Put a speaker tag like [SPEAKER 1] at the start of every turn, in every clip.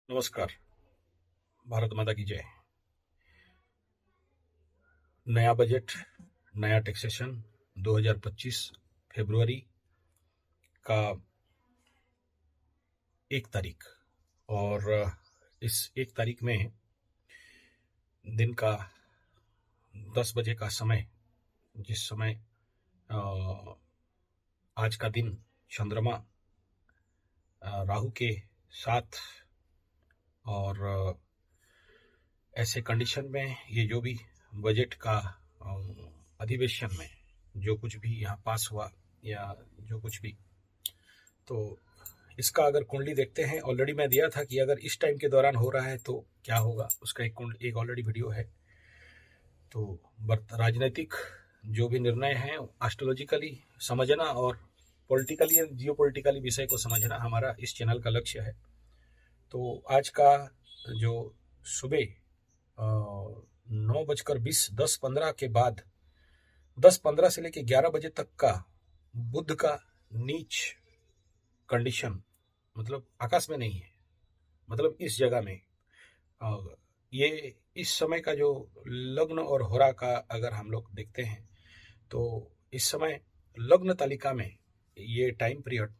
[SPEAKER 1] नमस्कार। भारत माता की जय। नया बजट, नया टैक्सेशन 2025 फरवरी का 1 तारीख और इस 1 तारीख में दिन का 10 बजे का समय, जिस समय आज का दिन चंद्रमा राहु के साथ और ऐसे कंडीशन में ये जो भी बजट का अधिवेशन में जो कुछ भी यहाँ पास हुआ या जो कुछ भी, तो इसका अगर कुंडली देखते हैं, ऑलरेडी मैं दिया था कि अगर इस टाइम के दौरान हो रहा है तो क्या होगा, उसका एक ऑलरेडी वीडियो है। तो राजनीतिक जो भी निर्णय हैं एस्ट्रोलॉजिकली समझना और पॉलिटिकली एंड जियोपॉलिटिकली विषय को समझना हमारा इस चैनल का लक्ष्य है। तो आज का जो सुबह 9:20 के बाद 10:15 से लेकर 11 बजे तक का बुध का नीच कंडीशन, मतलब आकाश में नहीं है, मतलब इस जगह में ये इस समय का जो लग्न और होरा का अगर हम लोग देखते हैं तो इस समय लग्न तालिका में ये टाइम पीरियड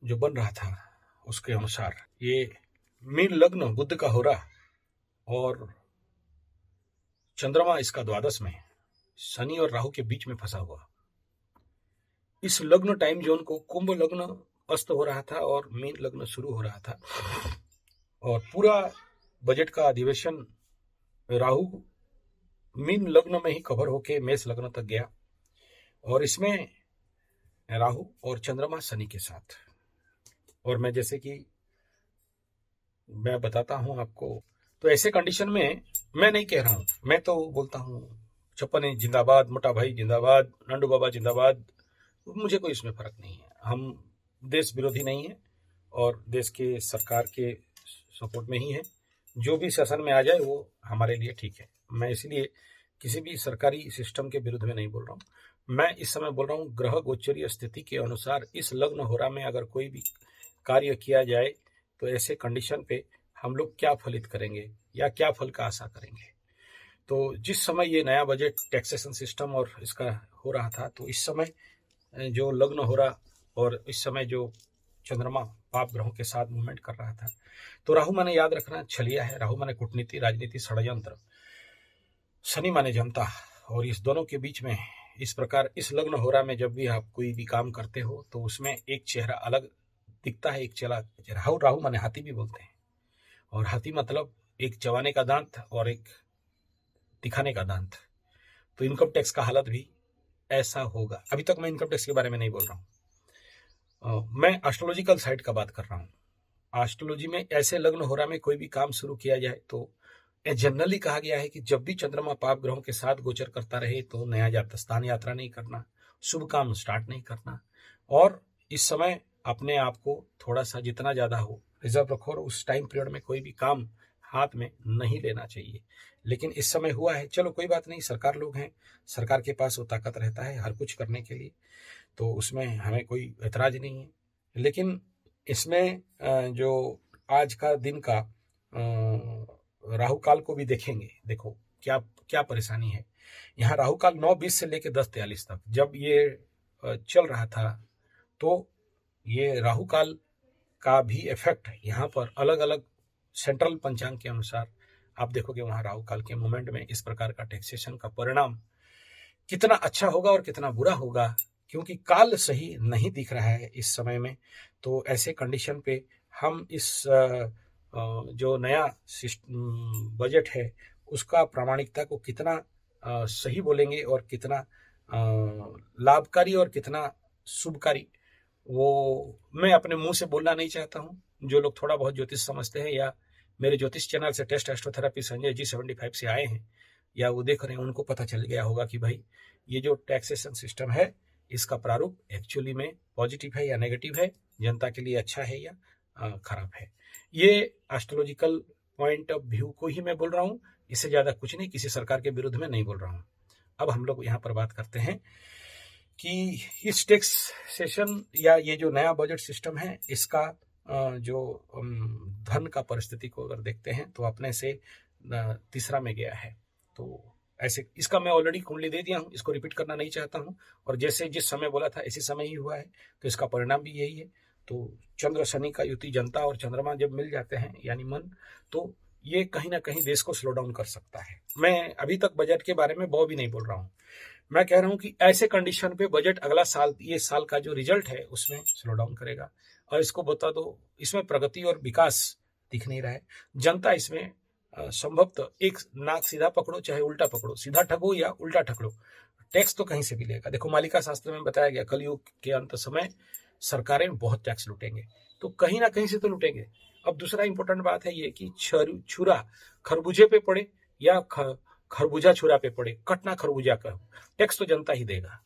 [SPEAKER 1] जो बन रहा था उसके अनुसार ये मीन लग्न बुध का होरा और चंद्रमा इसका द्वादश में, शनि और राहु के बीच में फंसा हुआ इस लग्न टाइम जोन को कुंभ लग्न अस्त हो रहा था और मीन लग्न शुरू हो रहा था। और पूरा बजट का अधिवेशन राहु मीन लग्न में ही कवर होके मेष लग्न तक गया और इसमें राहु और चंद्रमा शनि के साथ। और मैं जैसे कि मैं बताता हूं आपको, तो ऐसे कंडीशन में मैं नहीं कह रहा हूं, मैं तो बोलता हूं छप्पन जिंदाबाद, मोटा भाई जिंदाबाद, नंदू बाबा जिंदाबाद, मुझे कोई इसमें फर्क नहीं है। हम देश विरोधी नहीं है और देश के सरकार के सपोर्ट में ही है। जो भी शासन में आ जाए वो हमारे लिए ठीक है। मैं इसलिए किसी भी सरकारी सिस्टम के विरुद्ध में नहीं बोल रहा हूँ। मैं इस समय बोल रहा हूँ ग्रह गोचरीय स्थिति के अनुसार इस लग्न होरा में अगर कोई भी कार्य किया जाए तो ऐसे कंडीशन पे हम लोग क्या फलित करेंगे या क्या फल का आशा करेंगे। तो जिस समय ये नया बजट टैक्सेशन सिस्टम और इसका हो रहा था, तो इस समय जो लग्न हो रहा और इस समय जो चंद्रमा पाप ग्रहों के साथ मूवमेंट कर रहा था, तो राहु माने याद रखना छलिया है, राहु माने कूटनीति, राजनीति, षड्यंत्र, शनि माने जनता। और इस दोनों के बीच में इस प्रकार इस लग्न होरा में जब भी आप कोई भी काम करते हो तो उसमें एक चेहरा अलग दिखता है, एक चला राहु, राहु माने हाथी भी बोलते हैं, और हाथी मतलब एक चबाने का दांत और एक दिखाने का दांत। तो इनकम टैक्स का हालत भी ऐसा होगा। अभी तक मैं इनकम टैक्स के बारे में नहीं बोल रहा हूं, मैं एस्ट्रोलॉजिकल साइड का बात कर रहा हूं। एस्ट्रोलॉजी में ऐसे लग्न होरा में कोई भी काम शुरू किया जाए तो जनरली कहा गया है कि जब भी चंद्रमा पाप ग्रहों के साथ गोचर करता रहे तो नया स्थान यात्रा नहीं करना, शुभ काम स्टार्ट नहीं करना, और इस समय अपने आप को थोड़ा सा जितना ज्यादा हो रिजर्व रखो और उस टाइम पीरियड में कोई भी काम हाथ में नहीं लेना चाहिए। लेकिन इस समय हुआ है, चलो कोई बात नहीं, सरकार लोग हैं, सरकार के पास वो ताकत रहता है हर कुछ करने के लिए, तो उसमें हमें कोई ऐतराज नहीं है। लेकिन इसमें जो आज का दिन का राहु काल को भी देखेंगे। देखो क्या क्या परेशानी है। यहाँ राहु काल 9:20 से लेकर 10:43 तक जब ये चल रहा था, तो ये राहु काल का भी इफेक्ट यहाँ पर अलग अलग सेंट्रल पंचांग के अनुसार आप देखोगे वहां राहु काल के मोमेंट में इस प्रकार का टैक्सेशन का परिणाम कितना अच्छा होगा और कितना बुरा होगा, क्योंकि काल सही नहीं दिख रहा है इस समय में। तो ऐसे कंडीशन पे हम इस जो नया बजट है उसका प्रामाणिकता को कितना सही बोलेंगे और कितना लाभकारी और कितना शुभकारी, वो मैं अपने मुंह से बोलना नहीं चाहता हूं। जो लोग थोड़ा बहुत ज्योतिष समझते हैं या मेरे ज्योतिष चैनल से टेस्ट एस्ट्रोथेरेपी संजय जी 75 से आए हैं या वो देख रहे हैं, उनको पता चल गया होगा कि भाई ये जो टैक्सेशन सिस्टम है इसका प्रारूप एक्चुअली में पॉजिटिव है या नेगेटिव है, जनता के लिए अच्छा है या खराब है। ये एस्ट्रोलॉजिकल पॉइंट ऑफ व्यू को ही मैं बोल रहा हूँ, इससे ज्यादा कुछ नहीं, किसी सरकार के विरुद्ध में नहीं बोल रहा हूँ। अब हम लोग यहाँ पर बात करते हैं कि इस टैक्सेशन या ये जो नया बजट सिस्टम है इसका जो धन का परिस्थिति को अगर देखते हैं तो अपने से तीसरा में गया है। तो ऐसे इसका मैं ऑलरेडी कुंडली दे दिया हूँ, इसको रिपीट करना नहीं चाहता हूँ, और जैसे जिस समय बोला था इसी समय ही हुआ है, तो इसका परिणाम भी यही है। तो चंद्र शनि का युति, जनता और चंद्रमा जब मिल जाते हैं यानी मन, तो ये कहीं ना कहीं देश को स्लो डाउन कर सकता है। मैं अभी तक बजट के बारे में बहुत भी नहीं बोल रहा हूँ, मैं कह रहा हूँ कि ऐसे कंडीशन पे बजट अगला साल, ये साल का जो रिजल्ट है उसमें स्लो डाउन करेगा। और इसको बता दो, इसमें प्रगति और विकास दिख नहीं रहा है। जनता इसमें संभवतः एक नाक सीधा पकड़ो चाहे उल्टा पकड़ो, सीधा ठगो या उल्टा ठगो, टैक्स तो कहीं से भी लेगा। देखो मालिका शास्त्र में बताया गया, कलयुग के अंत समय सरकारें बहुत टैक्स लूटेंगे, तो कहीं ना कहीं से तो लूटेंगे। अब दूसरा इंपॉर्टेंट बात है ये कि छुरा खरबूजे पे पड़े या खरबूजा छुरा पे पड़े, कटना खरबूजा का, टैक्स तो जनता ही देगा,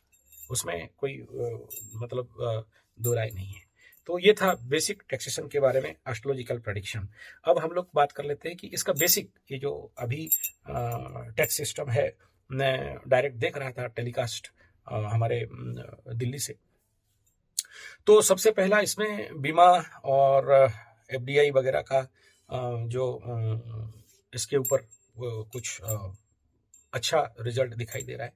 [SPEAKER 1] उसमें कोई मतलब दो राय नहीं है। तो ये था बेसिक टैक्सेशन के बारे में एस्ट्रोलॉजिकल प्रेडिक्शन। अब हम लोग बात कर लेते हैं कि इसका बेसिक, ये जो अभी टैक्स सिस्टम है, मैं डायरेक्ट देख रहा था टेलीकास्ट हमारे दिल्ली से। तो सबसे पहला इसमें बीमा और एफडीआई वगैरह का जो इसके ऊपर कुछ अच्छा रिजल्ट दिखाई दे रहा है।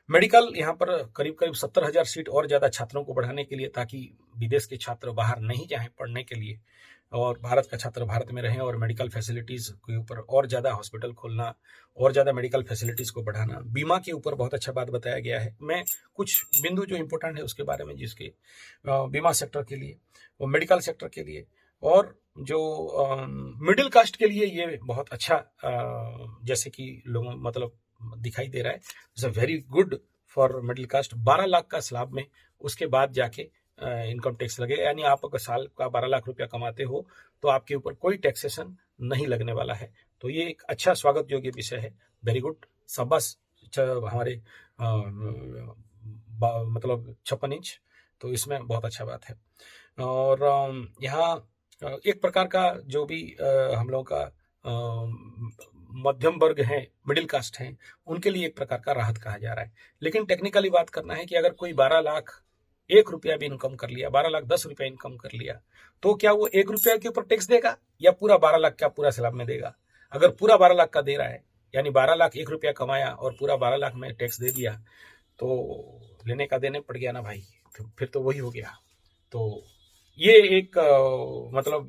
[SPEAKER 1] मेडिकल यहाँ पर करीब करीब 70,000 सीट और ज़्यादा छात्रों को बढ़ाने के लिए, ताकि विदेश के छात्र बाहर नहीं जाएं पढ़ने के लिए और भारत का छात्र भारत में रहें, और मेडिकल फैसिलिटीज़ के ऊपर और ज़्यादा हॉस्पिटल खोलना और ज़्यादा मेडिकल फैसिलिटीज़ को बढ़ाना। बीमा के ऊपर बहुत अच्छा बात बताया गया है। मैं कुछ बिंदु जो इम्पोर्टेंट है उसके बारे में, जिसके बीमा सेक्टर के लिए और मेडिकल सेक्टर के लिए और जो मिडिल कास्ट के लिए ये बहुत अच्छा, जैसे कि लोगों मतलब दिखाई दे रहा है, it's a very good for middle caste. 12 lakh का स्लैब में उसके बाद जाके इनकम टैक्स लगेगा, यानी आप अगर साल का 12 लाख रुपया कमाते हो तो आपके ऊपर कोई टैक्सेशन नहीं लगने वाला है। तो ये एक अच्छा स्वागत योग्य विषय है, वेरी गुड, शाबाश हमारे मतलब 56 इंच, तो इसमें बहुत अच्छा बात है। और यहाँ एक प्रकार का जो भी हम लोगों का मध्यम वर्ग है, मिडिल कास्ट है, उनके लिए एक प्रकार का राहत कहा जा रहा है। लेकिन टेक्निकली बात करना है कि अगर कोई 12 लाख 1 रुपया भी इनकम कर लिया, 12 लाख 10 रुपया इनकम कर लिया, तो क्या वो 1 रुपया के ऊपर टैक्स देगा या पूरा 12 लाख का पूरा स्लैब में देगा? अगर पूरा 12 लाख का दे रहा है, यानी 12 लाख 1 रुपया कमाया और पूरा 12 लाख में टैक्स दे दिया, तो लेने का देने पड़ गया ना भाई, तो फिर तो वही हो गया। तो ये एक मतलब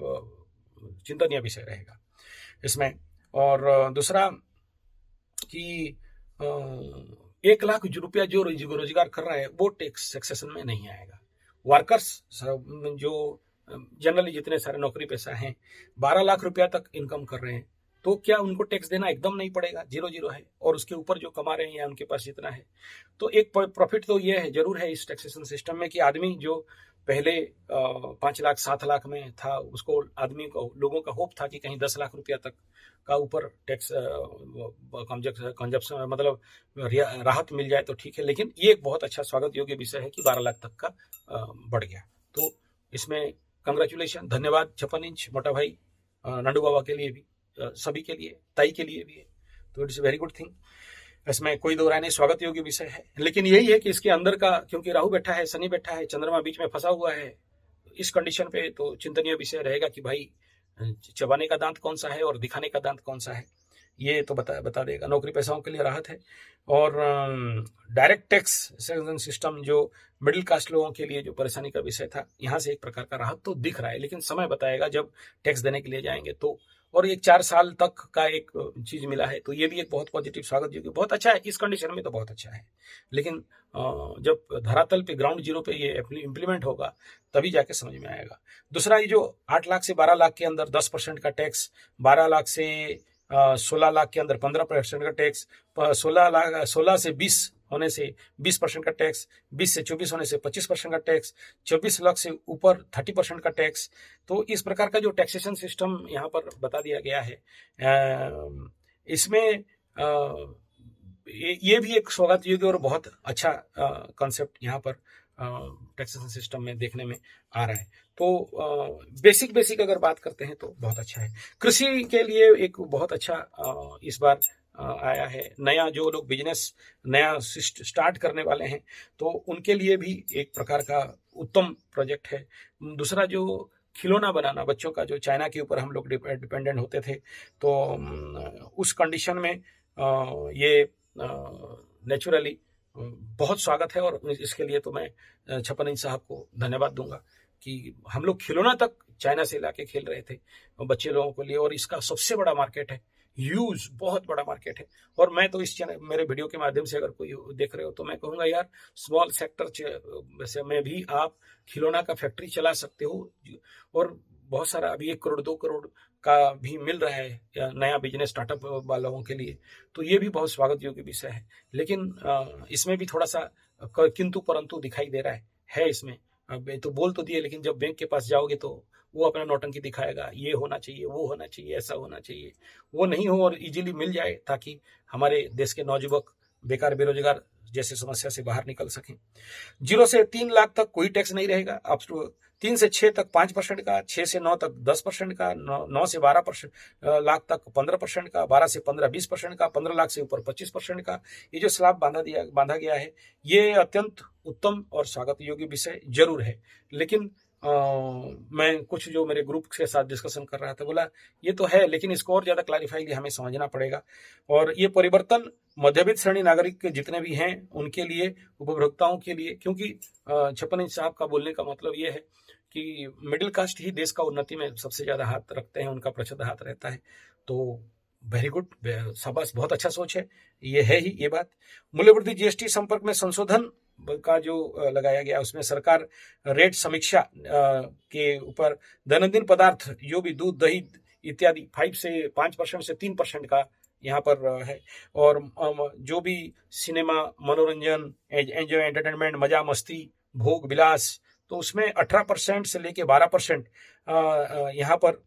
[SPEAKER 1] चिंतनीय विषय रहेगा इसमें। और दूसरा कि 1 लाख रुपया जो रोजगार कर रहा है वो टैक्स सेक्सेशन में नहीं आएगा। वर्कर्स जो जनरली जितने सारे नौकरी पेशा हैं 12 लाख रुपया तक इनकम कर रहे हैं, तो क्या उनको टैक्स देना एकदम नहीं पड़ेगा? 0 है, और उसके ऊपर जो कमा रहे हैं या उनके पास जितना है, तो एक प्रॉफिट तो ये है, जरूर है इस टैक्सेशन सिस्टम में कि आदमी जो पहले 5 लाख 7 लाख में था, उसको आदमी को, लोगों का होप था कि कहीं 10 लाख रुपया तक का ऊपर टैक्स कंजप्शन मतलब राहत मिल जाए तो ठीक है। लेकिन ये एक बहुत अच्छा स्वागत योग्य विषय है कि 12 लाख तक का बढ़ गया। तो इसमें कंग्रेचुलेशन, धन्यवाद 56 इंच मोटा भाई, नंदू बाबा के लिए भी, सभी के लिए, ताई के लिए भी है, तो इट्स वेरी गुड थिंग, इसमें कोई दो राय नहीं, स्वागत योग्य विषय है। लेकिन यही है कि इसके अंदर का, क्योंकि राहु बैठा है, शनि बैठा है, चंद्रमा बीच में फंसा हुआ है, इस कंडीशन पे तो चिंतनीय विषय रहेगा कि भाई चबाने का दांत कौन सा है और दिखाने का दांत कौन सा है, ये तो बता देगा। नौकरी पेशाओं के लिए राहत है। और डायरेक्ट टैक्स सिस्टम जो मिडिल कास्ट लोगों के लिए जो परेशानी का विषय था, यहाँ से एक प्रकार का राहत तो दिख रहा है, लेकिन समय बताएगा जब टैक्स देने के लिए जाएंगे तो। और एक 4 साल तक का एक चीज मिला है, तो ये भी एक बहुत पॉजिटिव स्वागत योग्य, बहुत अच्छा है इस कंडीशन में, तो बहुत अच्छा है। लेकिन जब धरातल पे ग्राउंड जीरो पे ये इम्प्लीमेंट होगा तभी जाके समझ में आएगा। दूसरा, ये जो 8 लाख से 12 लाख के अंदर 10% का टैक्स, 12 लाख से 16 लाख के अंदर 15% का टैक्स, 16 से 20 होने से 20% का टैक्स, 20 से 24 होने से 25% का टैक्स, 24 लाख से ऊपर 30% का टैक्स। तो इस प्रकार का जो टैक्सेशन सिस्टम यहाँ पर बता दिया गया है, इसमें ये भी एक स्वागत योग्य और बहुत अच्छा कॉन्सेप्ट यहाँ पर टैक्सेशन सिस्टम में देखने में आ रहा है। तो बेसिक अगर बात करते हैं तो बहुत अच्छा है। कृषि के लिए एक बहुत अच्छा इस बार आया है, नया जो लोग बिजनेस नया स्टार्ट करने वाले हैं तो उनके लिए भी एक प्रकार का उत्तम प्रोजेक्ट है। दूसरा, जो खिलौना बनाना, बच्चों का जो चाइना के ऊपर हम लोग डिपेंडेंट होते थे, तो उस कंडीशन में ये नेचुरली बहुत स्वागत है। और इसके लिए तो मैं छप्पन इंच साहब को धन्यवाद दूंगा कि हम लोग खिलौना तक चाइना से लाके खेल रहे थे बच्चे लोगों के लिए, और इसका सबसे बड़ा मार्केट है, ह्यूज बहुत बड़ा मार्केट है। और मैं तो इस चैनल, मेरे वीडियो के माध्यम से अगर कोई देख रहे हो तो मैं कहूँगा यार, स्मॉल सेक्टर में भी आप खिलौना का फैक्ट्री चला सकते हो। और बहुत सारा अभी 1 करोड़ 2 करोड़ का भी मिल रहा है नया बिजनेस स्टार्टअप वालों के लिए, तो ये भी बहुत स्वागत योग्य विषय है। लेकिन इसमें भी थोड़ा सा किंतु परंतु दिखाई दे रहा है इसमें। अब तो बोल तो दिए, लेकिन जब बैंक के पास जाओगे तो वो अपना नौटंकी दिखाएगा, ये होना चाहिए, वो होना चाहिए, ऐसा होना चाहिए। वो नहीं हो और इजीली मिल जाए, ताकि हमारे देश के नौजुवक बेकार बेरोजगार जैसे समस्या से बाहर निकल सकें। 0 से 3 लाख तक कोई टैक्स नहीं रहेगा। अब 3 से 6 तक 5% का, 6 से 9 तक 10% का, 9 से 12% लाख तक 15% का, 12 से 15 20% का, 15 लाख से ऊपर 25% का, ये जो स्लैब बांधा गया है, ये अत्यंत उत्तम और स्वागत योग्य विषय जरूर है। लेकिन मैं कुछ जो मेरे ग्रुप के साथ डिस्कशन कर रहा था, बोला ये तो है, लेकिन इसको और ज्यादा क्लैरिफाई हमें समझना पड़ेगा। और ये परिवर्तन मध्यवित्त श्रेणी नागरिक के जितने भी हैं उनके लिए, उपभोक्ताओं के लिए, क्योंकि छप्पन इंच साहब का बोलने का मतलब ये है कि मिडिल कास्ट ही देश का उन्नति में सबसे ज्यादा हाथ रखते हैं, उनका प्रचंड हाथ रहता है। तो वेरी गुड, शाबाश, बहुत अच्छा सोच है, ये है ही ये बात। मूल्यवृद्धि जीएसटी संपर्क में संशोधन का जो लगाया गया, उसमें सरकार रेट समीक्षा के ऊपर दैनंदिन पदार्थ जो भी दूध दही इत्यादि 5 से 5% से 3% का यहाँ पर है। और जो भी सिनेमा, मनोरंजन, एंटरटेनमेंट, मजा मस्ती, भोग विलास, तो उसमें 18% से लेके 12% यहाँ पर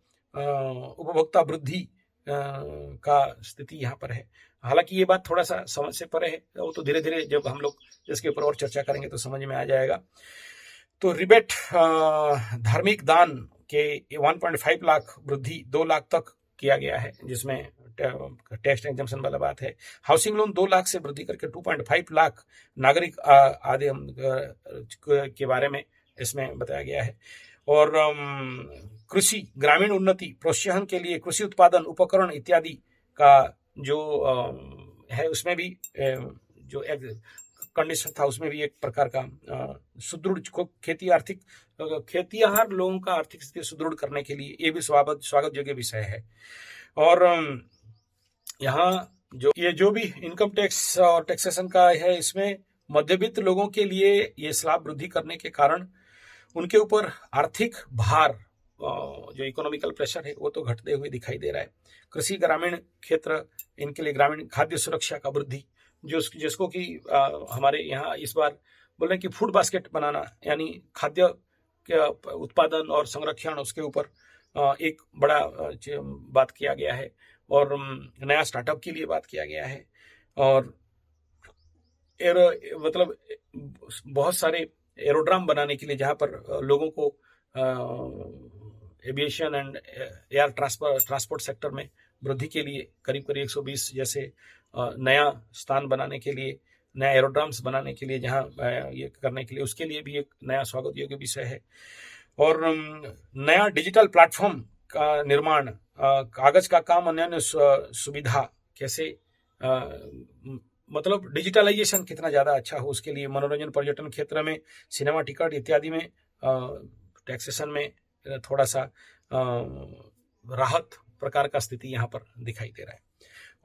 [SPEAKER 1] उपभोक्ता वृद्धि का स्थिति यहाँ पर है। हालांकि ये बात थोड़ा सा समझ से परे है, वो तो धीरे धीरे जब हम लोग इसके ऊपर और चर्चा करेंगे तो समझ में आ जाएगा। तो रिबेट धार्मिक दान के 1.5 लाख वृद्धि 2 लाख तक किया गया है, जिसमें टैक्स एग्जम्पशन वाला बात है। हाउसिंग लोन 2 लाख से वृद्धि करके 2.5 लाख नागरिक आदि के बारे में इसमें बताया गया है। और कृषि ग्रामीण उन्नति प्रोत्साहन के लिए कृषि उत्पादन उपकरण इत्यादि का जो है, उसमें भी जो कंडीशन था, उसमें भी एक प्रकार का सुदृढ़ खेतीहर लोगों का आर्थिक स्थिति सुदृढ़ करने के लिए ये भी स्वागत योग्य विषय है। और यहाँ जो भी इनकम टैक्स और टैक्सेशन का है, इसमें मध्यवित्त लोगों के लिए ये स्लैब वृद्धि करने के कारण उनके ऊपर आर्थिक भार, जो इकोनॉमिकल प्रेशर है, वो तो घटते हुए दिखाई दे रहा है। कृषि ग्रामीण क्षेत्र, इनके लिए ग्रामीण खाद्य सुरक्षा का वृद्धि, जिसको कि हमारे यहाँ इस बार बोल रहे हैं कि फूड बास्केट बनाना, यानी खाद्य के उत्पादन और संरक्षण, उसके ऊपर एक बड़ा बात किया गया है। और नया स्टार्टअप के लिए बात किया गया है। और मतलब बहुत सारे एरोड्राम बनाने के लिए, जहाँ पर लोगों को aviation and air transport sector में वृद्धि के लिए करीब 120 जैसे नया स्थान बनाने के लिए, नया एरोड्राम्स बनाने के लिए, जहाँ ये करने के लिए, उसके लिए भी एक नया स्वागत योग्य विषय है। और नया डिजिटल प्लेटफॉर्म का निर्माण, कागज का काम, अन्य सुविधा कैसे, मतलब डिजिटलाइजेशन कितना ज़्यादा अच्छा हो, उसके लिए मनोरंजन पर्यटन क्षेत्र में सिनेमा टिकट इत्यादि में टैक्सेशन में थोड़ा सा राहत प्रकार का स्थिति यहाँ पर दिखाई दे रहा है।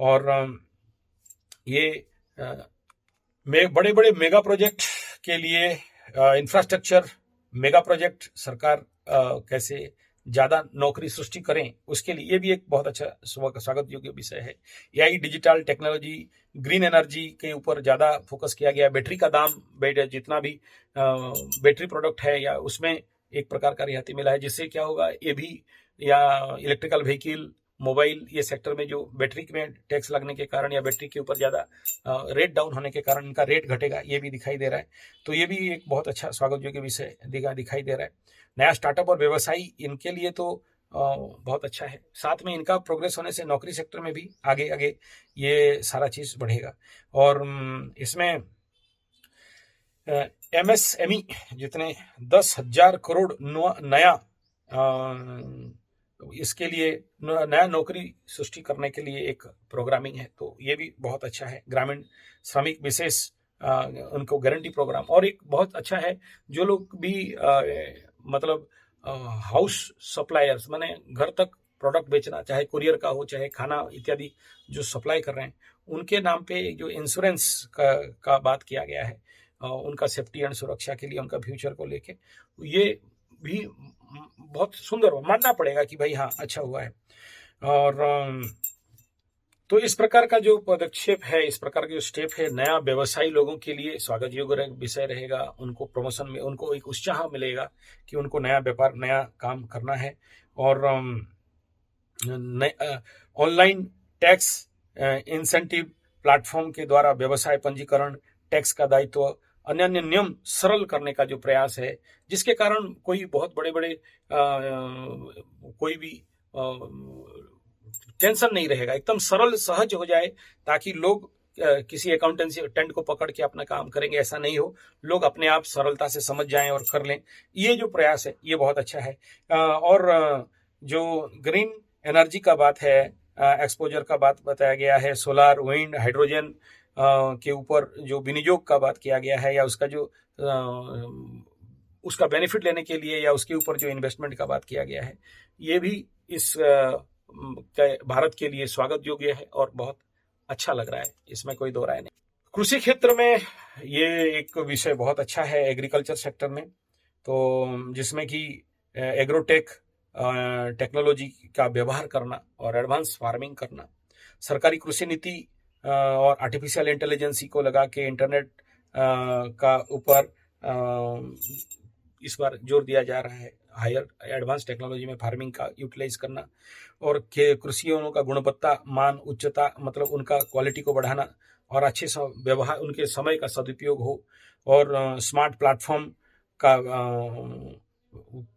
[SPEAKER 1] और ये बड़े बड़े मेगा प्रोजेक्ट के लिए इंफ्रास्ट्रक्चर मेगा प्रोजेक्ट सरकार कैसे ज़्यादा नौकरी सृष्टि करें, उसके लिए ये भी एक बहुत अच्छा स्वागत योग्य विषय है। AI, digital technology, green energy के ऊपर ज़्यादा फोकस किया गया। बैटरी का दाम, जितना भी बैटरी प्रोडक्ट है, या उसमें एक प्रकार का रियायती मिला है, जिससे क्या होगा, ये भी, या इलेक्ट्रिकल व्हीकल, मोबाइल, ये सेक्टर में जो बैटरी में टैक्स लगने के कारण या बैटरी के ऊपर ज़्यादा रेट डाउन होने के कारण इनका रेट घटेगा, ये भी दिखाई दे रहा है। तो ये भी एक बहुत अच्छा स्वागत योग्य विषय दिखाई दे रहा है। नया स्टार्टअप और व्यवसायी, इनके लिए तो बहुत अच्छा है। साथ में इनका प्रोग्रेस होने से नौकरी सेक्टर में भी आगे आगे ये सारा चीज़ बढ़ेगा। और इसमें MSME जितने 10,000 करोड़ नया इसके लिए नया नौकरी सृष्टि करने के लिए एक प्रोग्रामिंग है, तो ये भी बहुत अच्छा है। ग्रामीण श्रमिक विशेष उनको गारंटी प्रोग्राम, और एक बहुत अच्छा है जो लोग भी मतलब हाउस सप्लायर्स, माने घर तक प्रोडक्ट बेचना, चाहे कुरियर का हो चाहे खाना इत्यादि जो सप्लाई कर रहे हैं, उनके नाम पे जो इंश्योरेंस का बात किया गया है, उनका सेफ्टी एंड सुरक्षा के लिए, उनका फ्यूचर को लेके, ये भी बहुत सुंदर मानना पड़ेगा कि भाई हाँ अच्छा हुआ है। और तो इस प्रकार का जो पदक्षेप है, इस प्रकार के जो स्टेप है, नया व्यवसायी लोगों के लिए स्वागत योग्य विषय रहेगा। उनको प्रमोशन में उनको एक उत्साह मिलेगा कि उनको नया व्यापार, नया काम करना है। और ऑनलाइन टैक्स इंसेंटिव प्लेटफॉर्म के द्वारा व्यवसाय पंजीकरण, टैक्स का दायित्व, अन्य नियम सरल करने का जो प्रयास है, जिसके कारण कोई बहुत बड़े बड़े कोई भी टेंशन नहीं रहेगा, एकदम सरल सहज हो जाए, ताकि लोग किसी अकाउंटेंसी टेंट को पकड़ के अपना काम करेंगे ऐसा नहीं हो, लोग अपने आप सरलता से समझ जाएं और कर लें। ये जो प्रयास है ये बहुत अच्छा है। और जो ग्रीन एनर्जी का बात है, एक्सपोजर का बात बताया गया है, सोलार, विंड, हाइड्रोजन के ऊपर जो विनियोग का बात किया गया है, या उसका जो उसका बेनिफिट लेने के लिए, या उसके ऊपर जो इन्वेस्टमेंट का बात किया गया है, ये भी इस भारत के लिए स्वागत योग्य है और बहुत अच्छा लग रहा है, इसमें कोई दो राय नहीं। कृषि क्षेत्र में ये एक विषय बहुत अच्छा है, एग्रीकल्चर सेक्टर में, तो जिसमें कि एग्रोटेक टेक्नोलॉजी का व्यवहार करना और एडवांस फार्मिंग करना, सरकारी कृषि नीति और आर्टिफिशियल इंटेलिजेंसी को लगा के इंटरनेट का ऊपर इस बार जोर दिया जा रहा है। हायर एडवांस टेक्नोलॉजी में फार्मिंग का यूटिलाइज करना, और कृषियों का गुणवत्ता, मान, उच्चता, मतलब उनका क्वालिटी को बढ़ाना, और अच्छे व्यवहार, उनके समय का सदुपयोग हो, और स्मार्ट प्लेटफॉर्म का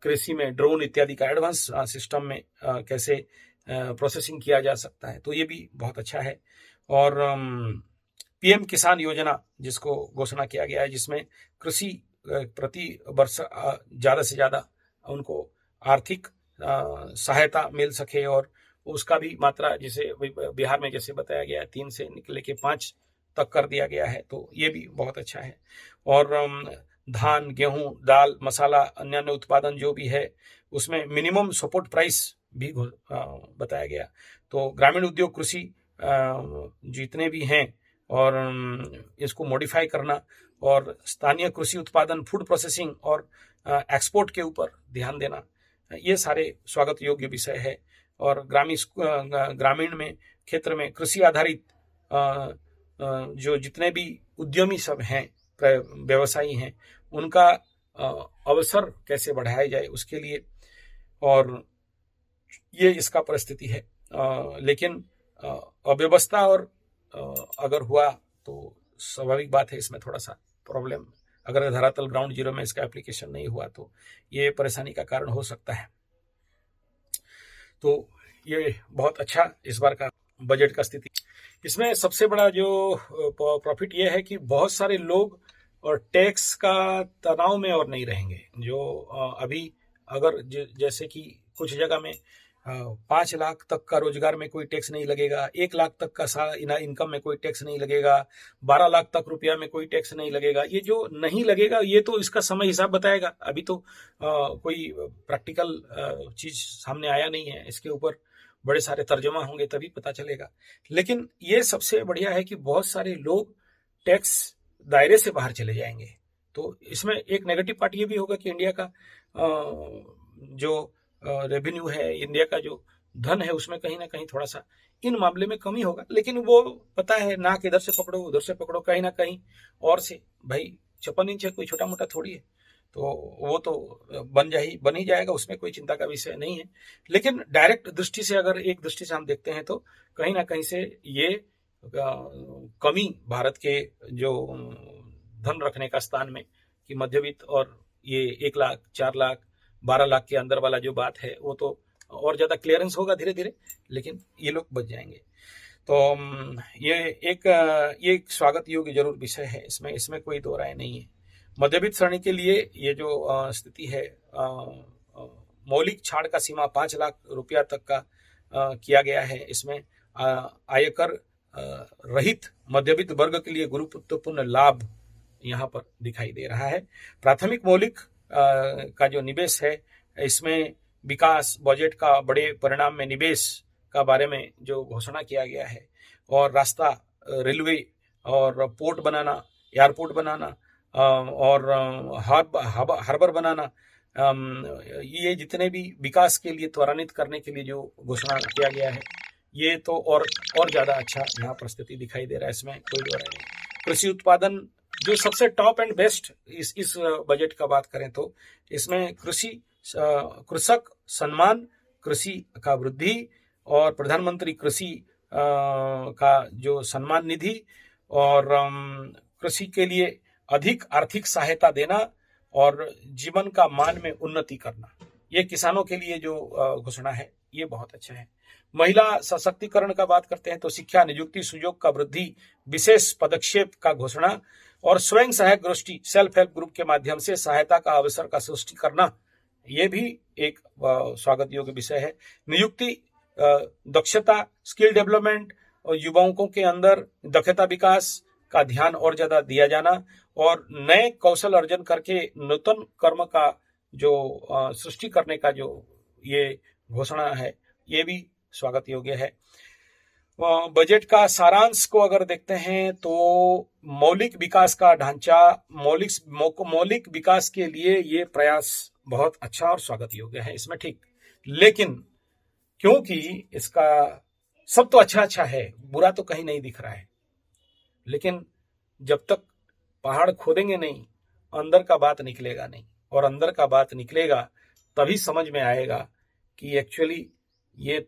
[SPEAKER 1] कृषि में ड्रोन इत्यादि का एडवांस सिस्टम में कैसे प्रोसेसिंग किया जा सकता है, तो ये भी बहुत अच्छा है। और पीएम किसान योजना जिसको घोषणा किया गया है, जिसमें कृषि प्रति वर्ष ज़्यादा से ज़्यादा उनको आर्थिक सहायता मिल सके, और उसका भी मात्रा जैसे बिहार में जैसे बताया गया है 3 से निकले के 5 तक कर दिया गया है, तो ये भी बहुत अच्छा है। और धान, गेहूं, दाल, मसाला, अन्य उत्पादन जो भी है, उसमें मिनिमम सपोर्ट प्राइस भी बताया गया। तो ग्रामीण उद्योग कृषि जितने भी हैं, और इसको मॉडिफाई करना, और स्थानीय कृषि उत्पादन, फूड प्रोसेसिंग और एक्सपोर्ट के ऊपर ध्यान देना, ये सारे स्वागत योग्य विषय है। और ग्रामीण में क्षेत्र में कृषि आधारित जो जितने भी उद्यमी सब हैं, व्यवसायी हैं, उनका अवसर कैसे बढ़ाया जाए उसके लिए, और ये इसका परिस्थिति है। लेकिन अव्यवस्था और अगर हुआ तो स्वाभाविक बात है, इसमें थोड़ा सा प्रॉब्लम, अगर धरातल ग्राउंड जीरो में इसका एप्लीकेशन नहीं हुआ तो ये परेशानी का कारण हो सकता है। तो ये बहुत अच्छा इस बार का बजट का स्थिति। इसमें सबसे बड़ा जो प्रॉफिट ये है कि बहुत सारे लोग और टैक्स का तनाव में और नहीं रहेंगे। जो अभी अगर जैसे कि कुछ जगह में 5 लाख तक का रोजगार में कोई टैक्स नहीं लगेगा, 1 लाख तक का इनकम में कोई टैक्स नहीं लगेगा, 12 लाख तक रुपया में कोई टैक्स नहीं लगेगा। ये जो नहीं लगेगा ये तो इसका समय हिसाब बताएगा, अभी तो कोई प्रैक्टिकल चीज सामने आया नहीं है, इसके ऊपर बड़े सारे तर्जुमा होंगे तभी पता चलेगा। लेकिन ये सबसे बढ़िया है कि बहुत सारे लोग टैक्स दायरे से बाहर चले जाएंगे। तो इसमें एक नेगेटिव पार्ट ये भी होगा कि इंडिया का जो रेवेन्यू है, इंडिया का जो धन है, उसमें कहीं ना कहीं थोड़ा सा इन मामले में कमी होगा। लेकिन वो पता है, नाक इधर से पकड़ो उधर से पकड़ो, कहीं ना कहीं और से भाई 56 इंच है, कोई छोटा मोटा थोड़ी है, तो वो तो बन ही जाएगा, उसमें कोई चिंता का विषय नहीं है। लेकिन डायरेक्ट दृष्टि से, अगर एक दृष्टि से हम देखते हैं तो कहीं ना कहीं से ये कमी भारत के जो धन रखने का स्थान में, कि मध्यवित्त और ये 1 लाख, 4 लाख, 12 लाख के अंदर वाला जो बात है, वो तो और ज्यादा क्लियरेंस होगा धीरे धीरे, लेकिन ये लोग बच जाएंगे। तो ये एक स्वागत योग्य जरूर विषय है, इसमें कोई दो राय नहीं है। मध्यवित्त श्रेणी के लिए ये जो स्थिति है मौलिक छाड़ का सीमा 5 लाख रुपया तक का किया गया है। इसमें आयकर रहित मध्यवित्त वर्ग के लिए गुरुत्वपूर्ण लाभ यहाँ पर दिखाई दे रहा है। प्राथमिक मौलिक का जो निवेश है, इसमें विकास बजट का बड़े परिणाम में निवेश का बारे में जो घोषणा किया गया है, और रास्ता, रेलवे और पोर्ट बनाना, एयरपोर्ट बनाना और हार्बर बनाना, ये जितने भी विकास के लिए त्वरान्वित करने के लिए जो घोषणा किया गया है, ये तो और ज़्यादा अच्छा यहाँ प्रस्तुति दिखाई दे रहा है। इसमें कोई दो राय नहीं। कृषि उत्पादन जो सबसे टॉप एंड बेस्ट इस बजट का बात करें तो इसमें कृषक सम्मान, कृषि का वृद्धि और प्रधानमंत्री कृषि का जो सम्मान निधि और कृषि के लिए अधिक आर्थिक सहायता देना और जीवन का मान में उन्नति करना, ये किसानों के लिए जो घोषणा है ये बहुत अच्छा है। महिला सशक्तिकरण का बात करते हैं तो शिक्षा, नियुक्ति, सुयोग का वृद्धि, विशेष पदक्षेप का घोषणा और स्वयं सहायक गोष्ठी, सेल्फ हेल्प ग्रुप के माध्यम से सहायता का अवसर का सृष्टि करना, ये भी एक स्वागत योग्य विषय है। नियुक्ति, दक्षता, स्किल डेवलपमेंट और युवाओं के अंदर दक्षता विकास का ध्यान और ज्यादा दिया जाना और नए कौशल अर्जन करके नूतन कर्म का जो सृष्टि करने का जो ये घोषणा है, ये भी स्वागत योग्य है। बजट का सारांश को अगर देखते हैं तो मौलिक विकास का ढांचा, मौलिक विकास के लिए ये प्रयास बहुत अच्छा और स्वागत योग्य है, इसमें ठीक। लेकिन क्योंकि इसका सब तो अच्छा है, बुरा तो कहीं नहीं दिख रहा है, लेकिन जब तक पहाड़ खोदेंगे नहीं, अंदर का बात निकलेगा नहीं, और अंदर का बात निकलेगा तभी समझ में आएगा कि एक्चुअली ये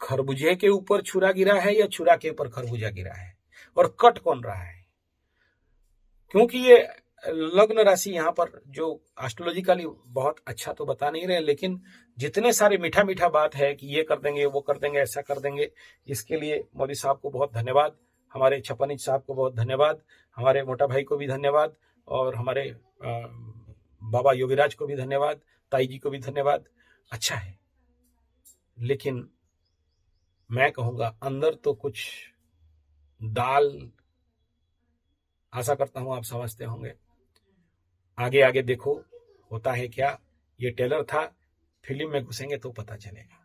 [SPEAKER 1] खरबूजे के ऊपर छुरा गिरा है या छुरा के ऊपर खरबूजा गिरा है, और कट कौन रहा है। क्योंकि ये लग्न राशि यहाँ पर जो एस्ट्रोलॉजिकली बहुत अच्छा तो बता नहीं रहे, लेकिन जितने सारे मीठा मीठा बात है कि ये कर देंगे, वो कर देंगे, ऐसा कर देंगे, इसके लिए मोदी साहब को बहुत धन्यवाद, हमारे छप्पन इंच साहब को बहुत धन्यवाद, हमारे मोटा भाई को भी धन्यवाद, और हमारे बाबा योगीराज को भी धन्यवाद, ताई जी को भी धन्यवाद। अच्छा है, लेकिन मैं कहूँगा अंदर तो कुछ दाल, आशा करता हूँ आप समझते होंगे। आगे आगे देखो होता है क्या। ये टेलर था, फिल्म में घुसेंगे तो पता चलेगा।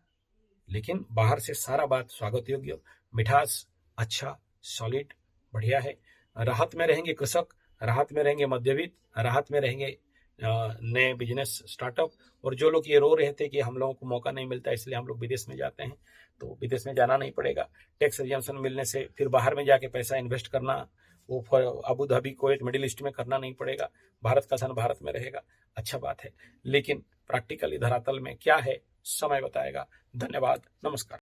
[SPEAKER 1] लेकिन बाहर से सारा बात स्वागत योग्य, मिठास अच्छा, सॉलिड, बढ़िया है। राहत में रहेंगे कृषक, राहत में रहेंगे मध्यवित्त, राहत में रहेंगे नए बिजनेस स्टार्टअप। और जो लोग ये रो रहे थे कि हम लोगों को मौका नहीं मिलता इसलिए हम लोग विदेश में जाते हैं, तो विदेश में जाना नहीं पड़ेगा। टैक्स एग्जम्पशन मिलने से फिर बाहर में जाके पैसा इन्वेस्ट करना, वो Abu Dhabi, Kuwait, middle east में करना नहीं पड़ेगा। भारत का धन भारत में रहेगा, अच्छा बात है। लेकिन प्रैक्टिकली धरातल में क्या है, समय बताएगा। धन्यवाद, नमस्कार।